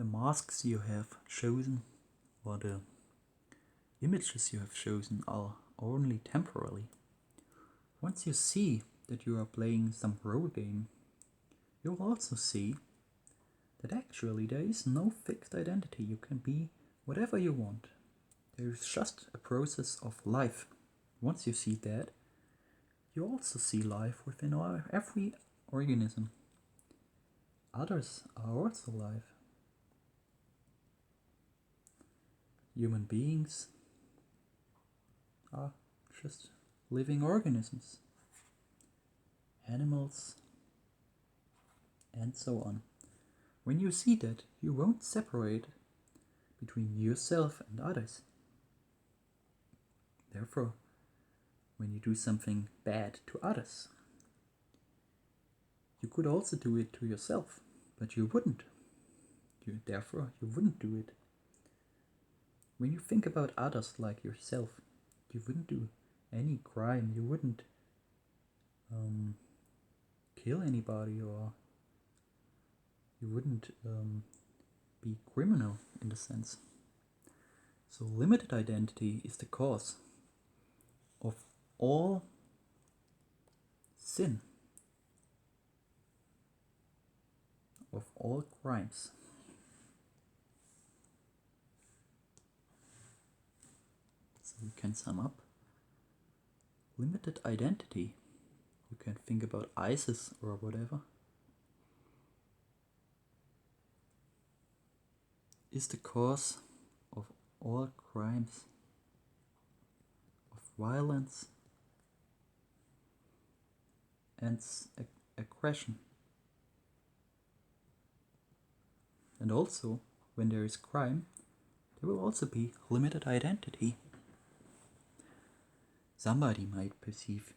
the masks you have chosen or the images you have chosen are only temporary. Once you see that you are playing some role game, you will also see that actually there is no fixed identity. You can be whatever you want. There is just a process of life. Once you see that, you also see life within every organism. Others are also alive. Human beings are just living organisms, animals, and so on. When you see that, you won't separate between yourself and others. Therefore, when you do something bad to others, you could also do it to yourself, but you wouldn't. Therefore, you wouldn't do it. When you think about others like yourself, you wouldn't do any crime. You wouldn't kill anybody, or you wouldn't be criminal in the sense. So limited identity is the cause of all sin, of all crimes. So we can sum up. Limited identity, you can think about ISIS or whatever, is the cause of all crimes, of violence and aggression. And also, when there is crime, there will also be limited identity. Somebody might perceive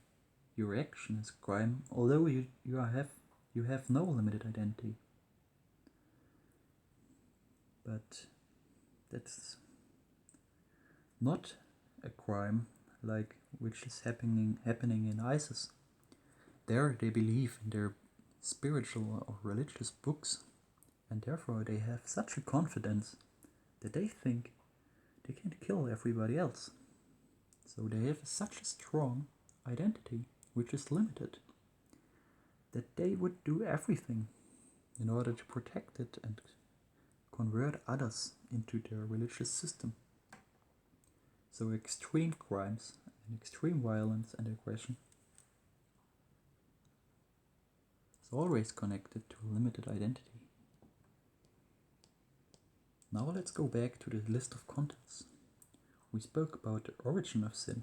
your action as crime, although you have no limited identity. But that's not a crime like which is happening in ISIS. There they believe in their spiritual or religious books, and therefore they have such a confidence that they think they can kill everybody else. So they have such a strong identity, which is limited, that they would do everything in order to protect it and convert others into their religious system. So extreme crimes and extreme violence and aggression is always connected to limited identity. Now let's go back to the list of contents. We spoke about the origin of sin.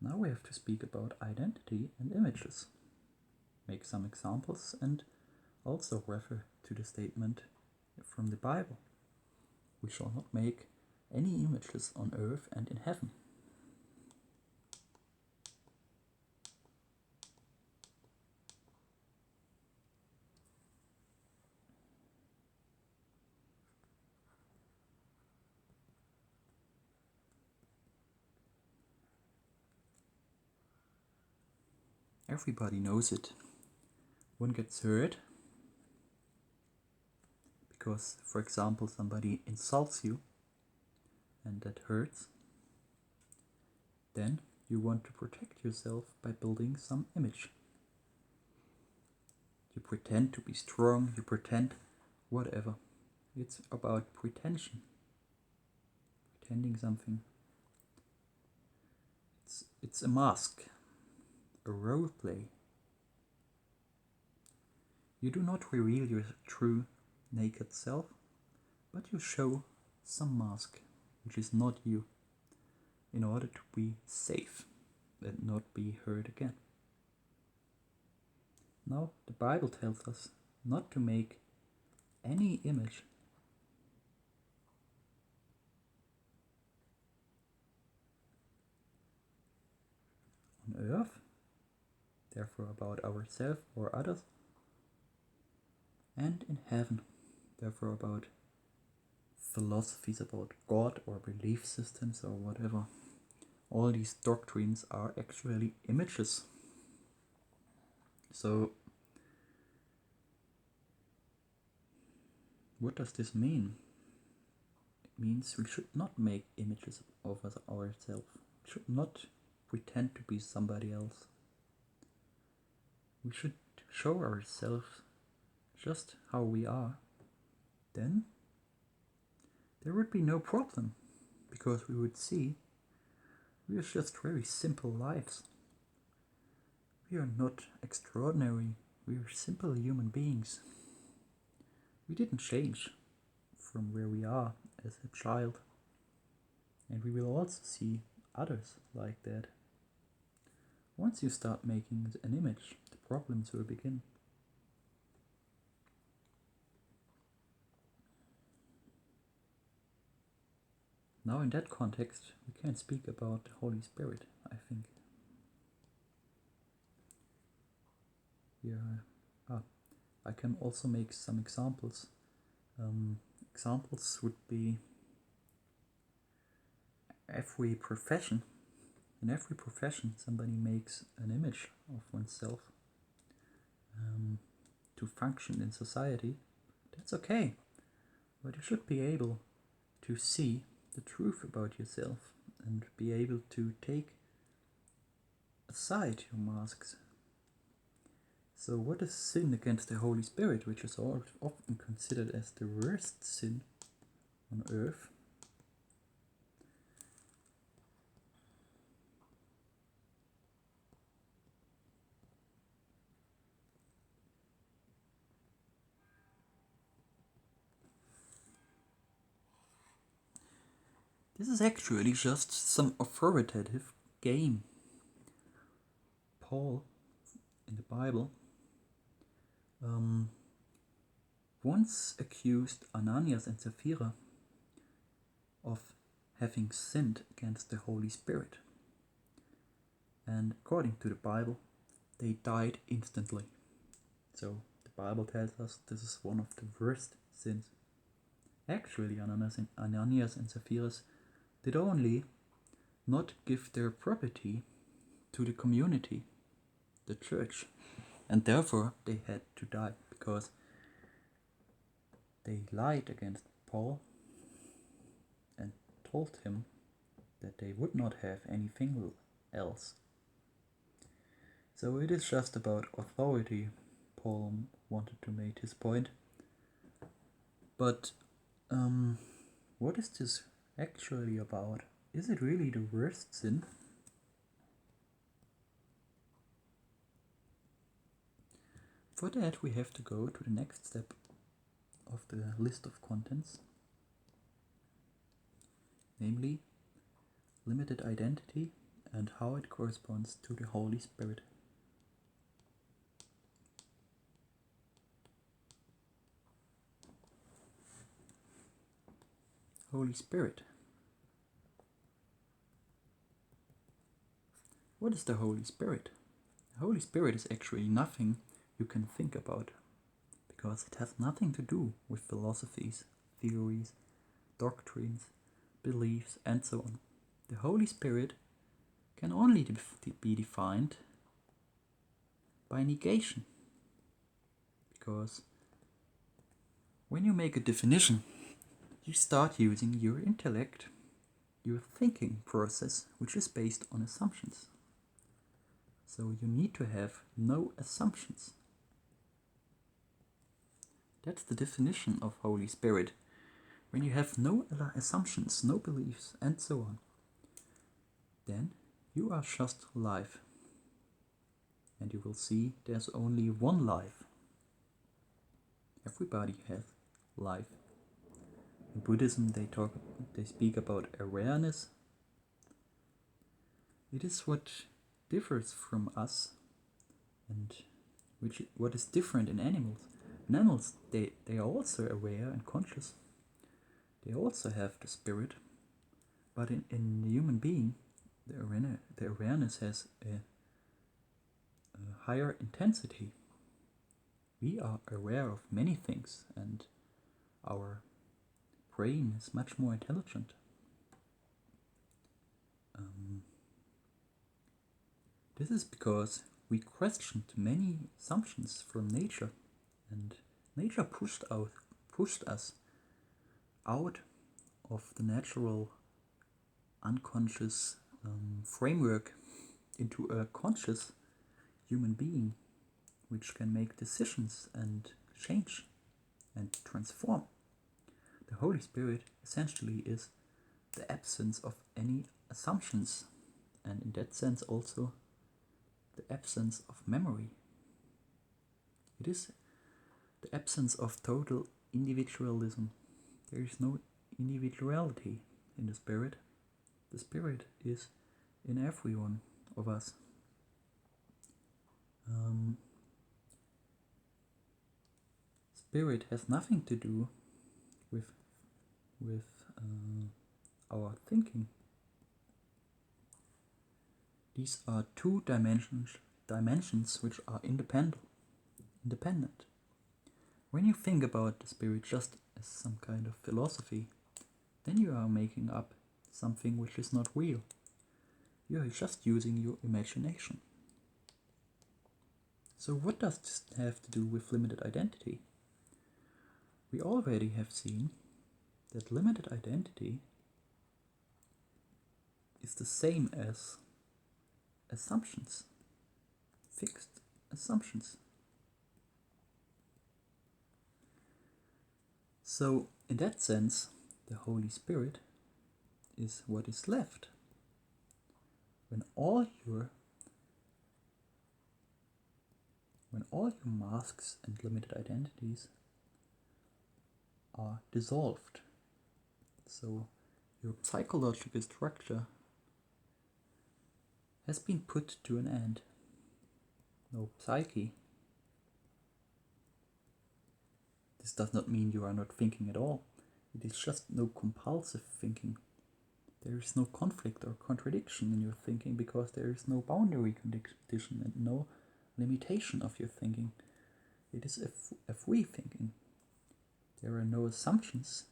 Now we have to speak about identity and images. Make some examples and also refer to the statement from the Bible. We shall not make any images on earth and in heaven. Everybody knows it. One gets hurt because, for example, somebody insults you and that hurts. Then you want to protect yourself by building some image. You pretend to be strong, you pretend whatever. It's about pretension. Pretending something. It's a mask. A role play. You do not reveal your true naked self, but you show some mask which is not you, in order to be safe and not be hurt again. Now the Bible tells us not to make any image on earth, therefore about ourselves or others, and in heaven, therefore about philosophies about God or belief systems or whatever. All these doctrines are actually images. So what does this mean? It means we should not make images of ourselves. We should not pretend to be somebody else. We should show ourselves just how we are. Then there would be no problem, because we would see we are just very simple lives. We are not extraordinary, we are simple human beings. We didn't change from where we are as a child, and we will also see others like that. Once you start making an image, the problems will begin. Now in that context, we can speak about the Holy Spirit, I think. I can also make some examples. Examples would be every profession. In every profession, somebody makes an image of oneself to function in society. That's okay, but you should be able to see the truth about yourself and be able to take aside your masks. So what is sin against the Holy Spirit, which is often considered as the worst sin on earth? This is actually just some authoritative game. Paul, in the Bible, once accused Ananias and Sapphira of having sinned against the Holy Spirit. And according to the Bible, they died instantly. So the Bible tells us this is one of the worst sins. Actually, Ananias and Sapphira did only not give their property to the community, the church, and therefore they had to die because they lied against Paul and told him that they would not have anything else. So it is just about authority. Paul wanted to make his point. But what is this actually about? Is it really the worst sin? For that we have to go to the next step of the list of contents, namely limited identity and how it corresponds to the Holy Spirit. Holy Spirit. What is the Holy Spirit? The Holy Spirit is actually nothing you can think about, because it has nothing to do with philosophies, theories, doctrines, beliefs, and so on. The Holy Spirit can only be defined by negation, because when you make a definition, you start using your intellect, your thinking process, which is based on assumptions. So you need to have no assumptions. That's the definition of Holy Spirit. When you have no assumptions, no beliefs, and so on, then you are just life. And you will see there's only one life. Everybody has life. In Buddhism they speak about awareness. It is what differs from us and what is different in animals. In animals they are also aware and conscious. They also have the spirit. But in the human being, the awareness has a higher intensity. We are aware of many things and our brain is much more intelligent. This is because we questioned many assumptions from nature, and nature pushed out pushed us out of the natural unconscious framework into a conscious human being which can make decisions and change and transform. The Holy Spirit essentially is the absence of any assumptions, and in that sense also the absence of memory. It is the absence of total individualism. There is no individuality in the Spirit. The Spirit is in every one of us. Spirit has nothing to do with our thinking. These are two dimensions which are independent. When you think about the Spirit just as some kind of philosophy, then you are making up something which is not real. You are just using your imagination. So what does this have to do with limited identity? We already have seen that limited identity is the same as assumptions, fixed assumptions. So, in that sense, the Holy Spirit is what is left when all your masks and limited identities are dissolved. So your psychological structure has been put to an end. No psyche. This does not mean you are not thinking at all. It is just no compulsive thinking. There is no conflict or contradiction in your thinking because there is no boundary condition and no limitation of your thinking. It is a free thinking. There are no assumptions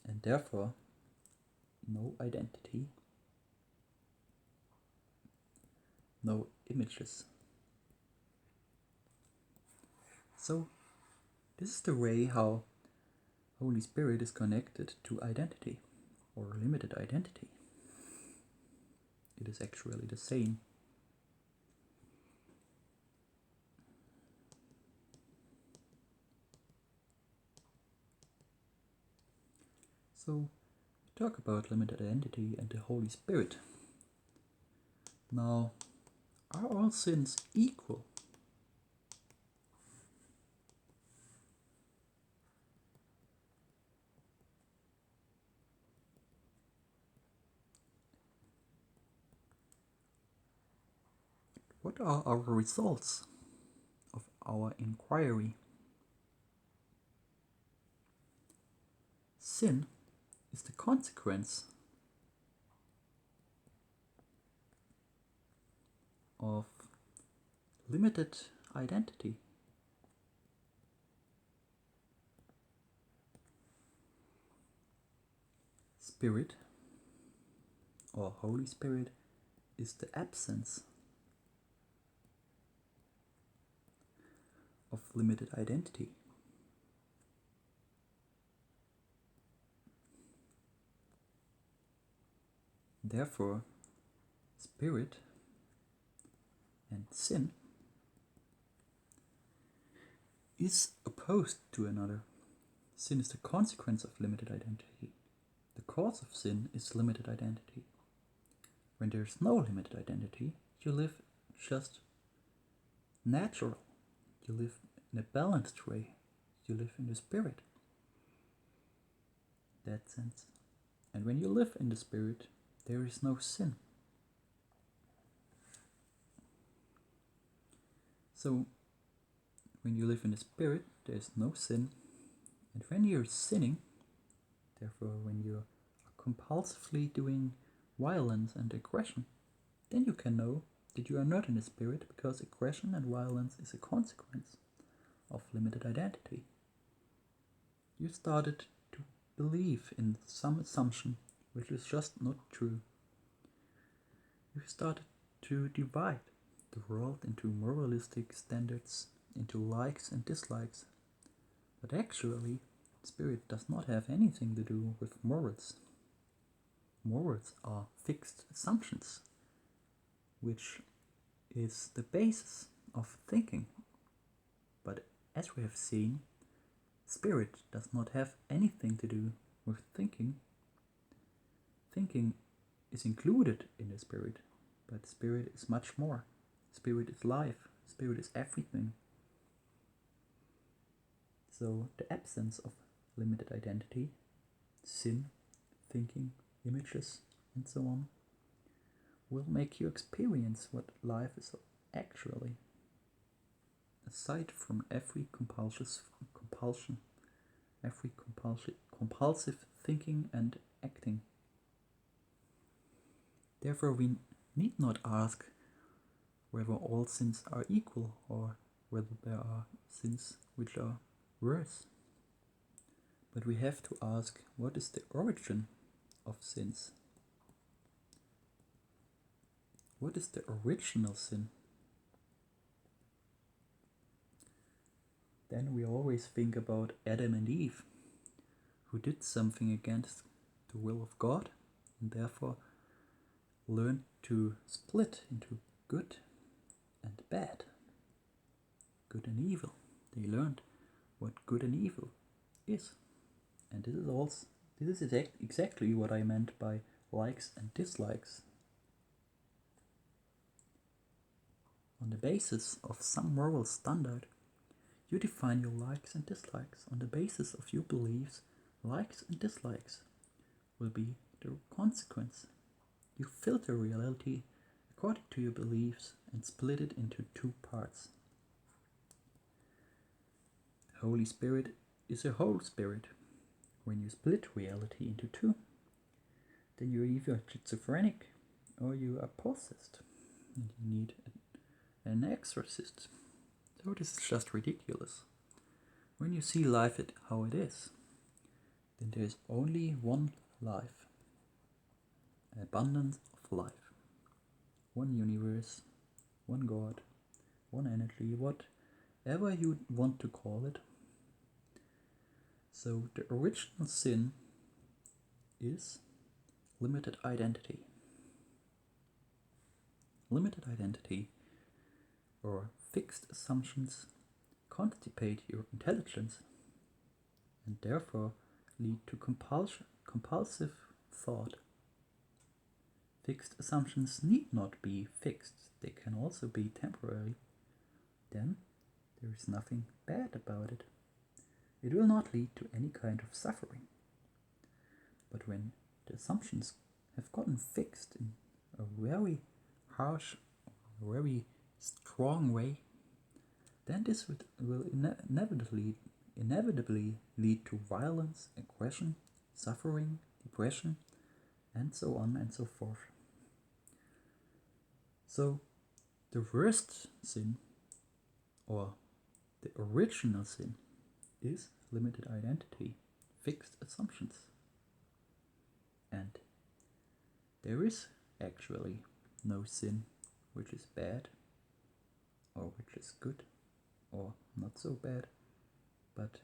and therefore no identity, no images. So this is the way how Holy Spirit is connected to identity or limited identity. It is actually the same. So, we talk about limited identity and the Holy Spirit. Now, are all sins equal? What are our results of our inquiry? Sin is the consequence of limited identity. Spirit or Holy Spirit is the absence of limited identity. Therefore, Spirit and sin is opposed to another. Sin is the consequence of limited identity. The cause of sin is limited identity. When there is no limited identity, you live just natural. You live in a balanced way. You live in the Spirit. In that sense. And when you live in the Spirit, there is no sin. So, when you live in the Spirit, there is no sin. And when you're sinning, therefore when you are compulsively doing violence and aggression, then you can know that you are not in the Spirit, because aggression and violence is a consequence of limited identity. You started to believe in some assumption which is just not true. You started to divide the world into moralistic standards, into likes and dislikes. But actually, spirit does not have anything to do with morals. Morals are fixed assumptions, which is the basis of thinking. But as we have seen, spirit does not have anything to do with thinking. Thinking is included in the spirit, but spirit is much more. Spirit is life, spirit is everything. So the absence of limited identity, sin, thinking, images, and so on, will make you experience what life is actually. Aside from every compulsive thinking and acting. Therefore, we need not ask whether all sins are equal or whether there are sins which are worse. But we have to ask, what is the origin of sins? What is the original sin? Then we always think about Adam and Eve, who did something against the will of God and therefore learned to split into good and bad, good and evil. They learned what good and evil is. And this is exactly what I meant by likes and dislikes. On the basis of some moral standard, you define your likes and dislikes. On the basis of your beliefs, likes and dislikes will be the consequence. You filter reality according to your beliefs and split it into two parts. The Holy Spirit is a whole spirit. When you split reality into two, then you're either schizophrenic or you are possessed and you need an exorcist. So this is just ridiculous. When you see life how it is, then there is only one life, an abundance of life, one universe, one God, one energy, whatever you want to call it. So the original sin is limited identity. Limited identity or fixed assumptions constipate your intelligence and therefore lead to compulsive thought. Fixed assumptions need not be fixed, they can also be temporary. Then there is nothing bad about it. It will not lead to any kind of suffering. But when the assumptions have gotten fixed in a very harsh, very strong way, then this will inevitably lead to violence, aggression, suffering, depression, and so on and so forth. So the worst sin, or the original sin, is limited identity, fixed assumptions. And there is actually no sin which is bad or which is good or not so bad, but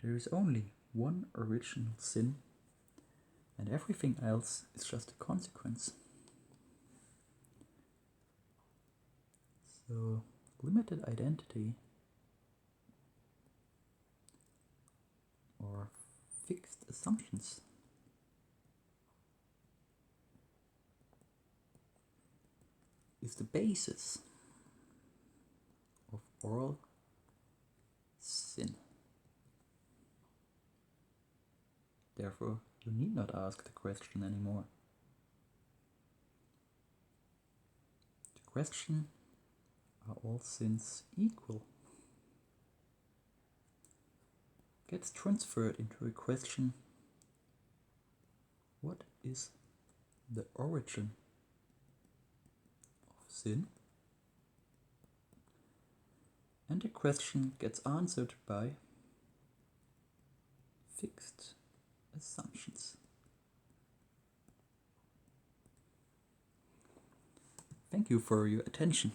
there is only one original sin and everything else is just a consequence. So limited identity or fixed assumptions is the basis of all sin. Therefore, you need not ask the question anymore. The question, are all sins equal, gets transferred into a question, what is the origin of sin? And the question gets answered by fixed assumptions. Thank you for your attention.